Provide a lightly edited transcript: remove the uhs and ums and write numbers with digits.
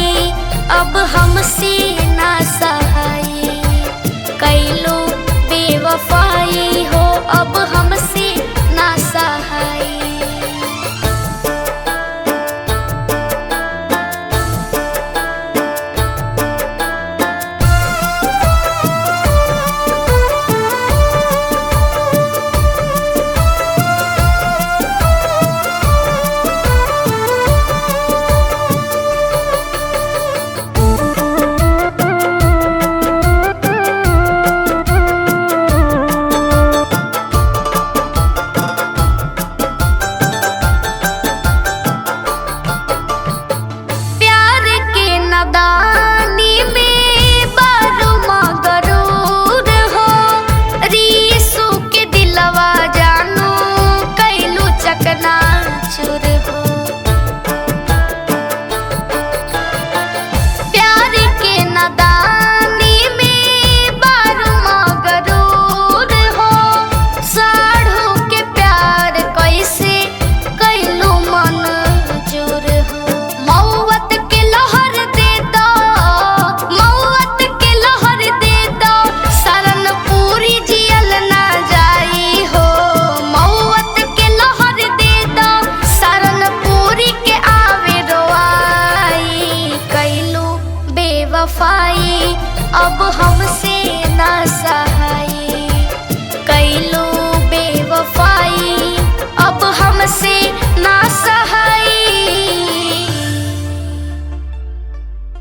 बेवफाई अब हमसे ना सहाई। कैलो बेवफाई हो अब हमसे ना सहाई। नादानी में बारू मगरूर हो, रीसू के दिलवा जानू कैलू चकनाचूर हो। प्यार के नादानी में बारू मगरूर हो, साढ़ू के प्यार कैसे कैलू मंजूर हो। मौत के लहर दे दो, मौत के लहर दे दो, शरण पूरी जियल ना जाई हो। मौत के लहर दे दो, शरण पूरी के आवे रोआई। कैलू बेवफाई अब हमसे ना सहाई। कैलू बेवफाई अब हमसे ना सहाई।